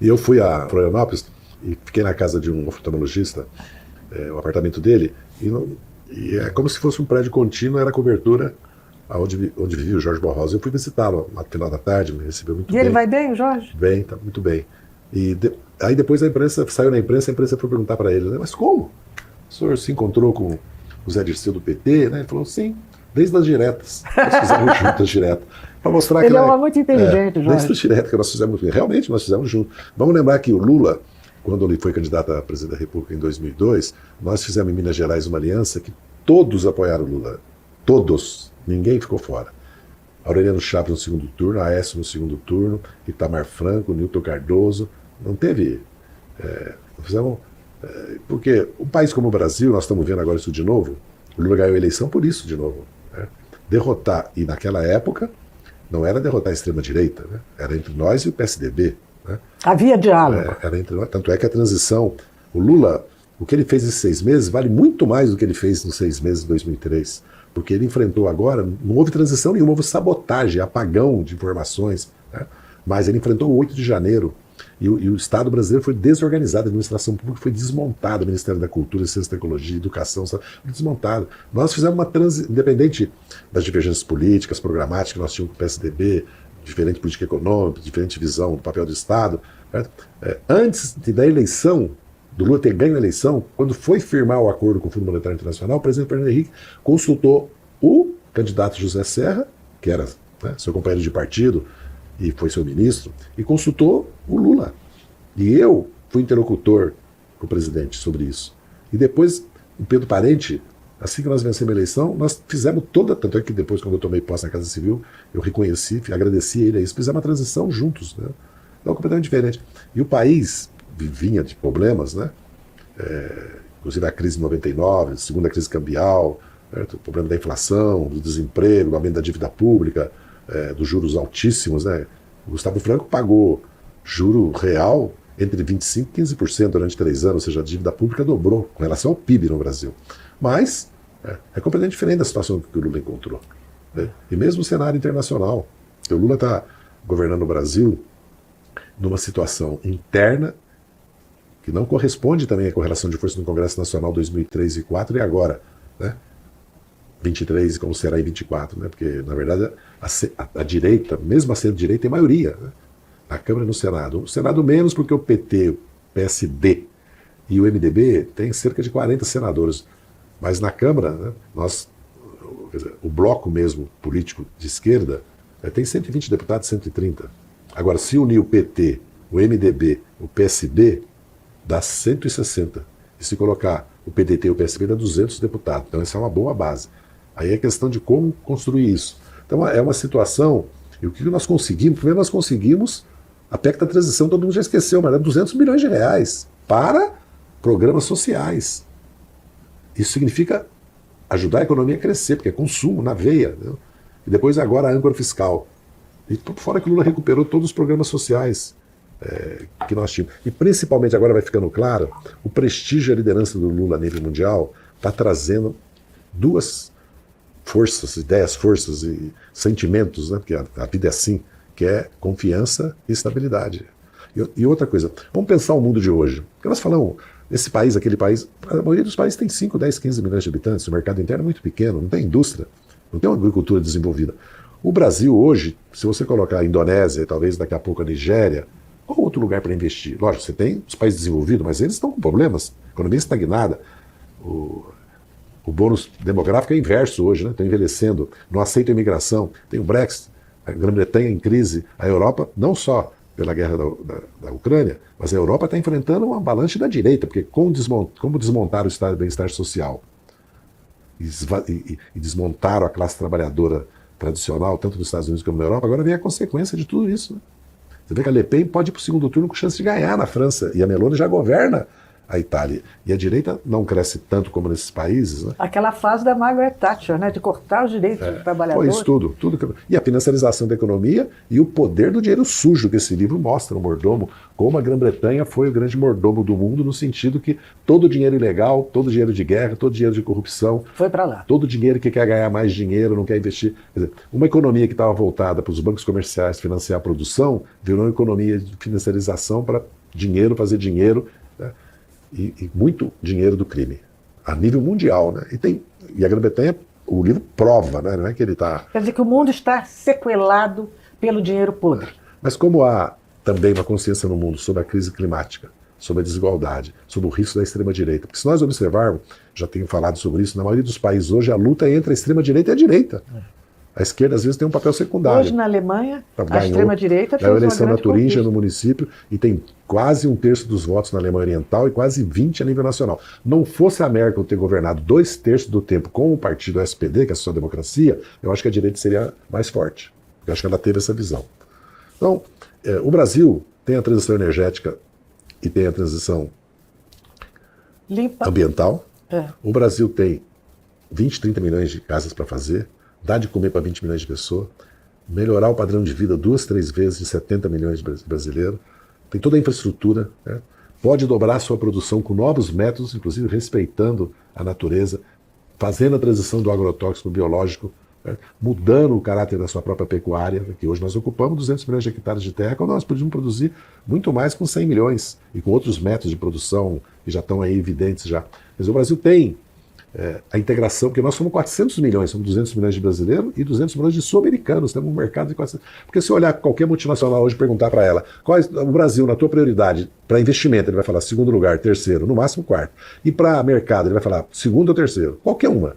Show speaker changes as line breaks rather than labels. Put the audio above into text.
E eu fui a Florianópolis e fiquei na casa de um oftalmologista, o apartamento dele, e é como se fosse um prédio contínuo, era a cobertura onde vivia o Jorge Borrosa. Eu fui visitá-lo no final da tarde, me recebeu muito bem.
E ele vai bem, o Jorge?
Bem, tá muito bem. Aí depois a imprensa a imprensa foi perguntar para ele, né, mas como? O senhor se encontrou com o Zé Dirceu do PT? Né? Ele falou, sim, desde as diretas. Nós fizemos juntas diretas. Para mostrar
Ele
que
é um homem muito inteligente, Jorge.
desde as diretas que nós fizemos, realmente nós fizemos juntos. Vamos lembrar que o Lula, quando ele foi candidato a presidente da República em 2002, nós fizemos em Minas Gerais uma aliança que todos apoiaram o Lula. Todos. Ninguém ficou fora. Aureliano Chaves no segundo turno, Aécio no segundo turno, Itamar Franco, Nilton Cardoso. Não teve... fizemos... porque um país como o Brasil, nós estamos vendo agora isso de novo, o Lula ganhou a eleição por isso de novo. Né? Derrotar, e naquela época, não era derrotar a extrema-direita, né? Era entre nós e o PSDB. Né?
Havia diálogo.
Era entre nós, tanto é que a transição, o Lula, o que ele fez nesses 6 meses, vale muito mais do que ele fez nos 6 meses de 2003. Porque ele enfrentou agora, não houve transição nenhuma, houve sabotagem, apagão de informações. Né? Mas ele enfrentou o 8 de janeiro. E o Estado brasileiro foi desorganizado, a administração pública foi desmontada, o Ministério da Cultura, Ciência e Tecnologia, Educação, foi desmontado. Nós fizemos uma transição, independente das divergências políticas, programáticas que nós tínhamos com o PSDB, diferente política econômica, diferente visão do papel do Estado. Certo? Antes da eleição, do Lula ter ganho a eleição, quando foi firmar o acordo com o Fundo Monetário Internacional, o presidente Fernando Henrique consultou o candidato José Serra, que era seu companheiro de partido, e foi seu ministro, e consultou o Lula. E eu fui interlocutor com o presidente sobre isso. E depois, o Pedro Parente, assim que nós vencemos a eleição, nós fizemos tanto é que depois, quando eu tomei posse na Casa Civil, eu reconheci, agradeci ele a isso, fizemos uma transição juntos. Né? Então, completamente diferente. E o país vinha de problemas, né? Inclusive a crise de 99, segunda crise cambial, o problema da inflação, do desemprego, do aumento da dívida pública, dos juros altíssimos. Né? O Gustavo Franco pagou juro real entre 25% e 15% durante 3 anos, ou seja, a dívida pública dobrou com relação ao PIB no Brasil. Mas é completamente diferente da situação que o Lula encontrou. Né? E mesmo o cenário internacional. O Lula está governando o Brasil numa situação interna que não corresponde também à correlação de força no Congresso Nacional 2003 e 2004 e agora, né? 23 e como será em 24, né? Porque, na verdade, a direita, mesmo a centro-direita, tem maioria, né? Na Câmara e no Senado. O Senado menos porque o PT, o PSD e o MDB têm cerca de 40 senadores. Mas na Câmara, né, o bloco mesmo político de esquerda tem 120 deputados, 130. Agora, se unir o PT, o MDB, o PSD, dá 160. E se colocar o PDT e o PSB, dá 200 deputados. Então essa é uma boa base. Aí é questão de como construir isso. Então é uma situação, e o que nós conseguimos? Primeiro nós conseguimos a PEC da transição, todo mundo já esqueceu, mas é 200 milhões de reais para programas sociais. Isso significa ajudar a economia a crescer, porque é consumo na veia. Né? E depois agora a âncora fiscal. E fora que o Lula recuperou todos os programas sociais que nós tínhamos. E principalmente agora vai ficando claro, o prestígio e a liderança do Lula a nível mundial está trazendo 2 forças, ideias, forças e sentimentos, né? Porque a vida é assim, que é confiança e estabilidade. E outra coisa, vamos pensar o mundo de hoje. Porque nós falamos, esse país, aquele país, a maioria dos países tem 5, 10, 15 milhões de habitantes, o mercado interno é muito pequeno, não tem indústria, não tem uma agricultura desenvolvida. O Brasil hoje, se você colocar a Indonésia, talvez daqui a pouco a Nigéria, qual outro lugar para investir? Lógico, você tem os países desenvolvidos, mas eles estão com problemas, economia estagnada. O bônus demográfico é inverso hoje, né? Estão envelhecendo, não aceitam a imigração, tem o Brexit, a Grã-Bretanha em crise, a Europa, não só pela guerra da Ucrânia, mas a Europa está enfrentando uma avalanche da direita, porque como desmontaram o estado de bem-estar social e desmontaram a classe trabalhadora tradicional, tanto nos Estados Unidos como na Europa, agora vem a consequência de tudo isso. Né? Você vê que a Le Pen pode ir para o segundo turno com chance de ganhar na França, e a Meloni já governa a Itália. E a direita não cresce tanto como nesses países, né?
Aquela fase da Margaret Thatcher, né, de cortar os direitos do trabalhador.
Foi isso tudo. E a financiarização da economia e o poder do dinheiro sujo que esse livro mostra, o mordomo, como a Grã-Bretanha foi o grande mordomo do mundo, no sentido que todo dinheiro ilegal, todo dinheiro de guerra, todo dinheiro de corrupção,
foi para lá.
Todo dinheiro que quer ganhar mais dinheiro, não quer investir. Quer dizer, uma economia que estava voltada para os bancos comerciais financiar a produção, virou uma economia de financiarização para dinheiro, fazer dinheiro, né? E muito dinheiro do crime, a nível mundial, né? E a Grã-Bretanha, o livro prova, né? Não é que ele está...
Quer dizer que o mundo está sequelado pelo dinheiro podre.
Mas como há também uma consciência no mundo sobre a crise climática, sobre a desigualdade, sobre o risco da extrema-direita, porque se nós observarmos, já tenho falado sobre isso, na maioria dos países hoje a luta é entre a extrema-direita e a direita. A esquerda às vezes tem um papel secundário.
Hoje na Alemanha, a extrema-direita fez
uma eleição
uma
na
grande
Turíngia,
conquista.
no município, e tem quase 1/3 dos votos na Alemanha Oriental e quase 20% a nível nacional. Não fosse a Merkel ter governado 2/3 do tempo com o partido SPD, que é a social-democracia, eu acho que a direita seria mais forte. Eu acho que ela teve essa visão. Então, o Brasil tem a transição energética e tem a transição
Limpa.
ambiental.
É.
O Brasil tem 20, 30 milhões de casas para fazer, dá de comer para 20 milhões de pessoas, melhorar o padrão de vida 2, 3 vezes de 70 milhões de brasileiros, tem toda a infraestrutura, né? Pode dobrar a sua produção com novos métodos, inclusive respeitando a natureza, fazendo a transição do agrotóxico biológico, né? Mudando o caráter da sua própria pecuária, que hoje nós ocupamos 200 milhões de hectares de terra, quando nós podíamos produzir muito mais com 100 milhões, e com outros métodos de produção que já estão aí evidentes já. Mas o Brasil tem a integração, porque nós somos 400 milhões, somos 200 milhões de brasileiros e 200 milhões de sul-americanos, temos um mercado de 400. Porque se olhar qualquer multinacional hoje e perguntar para ela, qual é o Brasil, na tua prioridade para investimento, ele vai falar segundo lugar, terceiro, no máximo quarto. E para mercado, ele vai falar segundo ou terceiro, qualquer uma.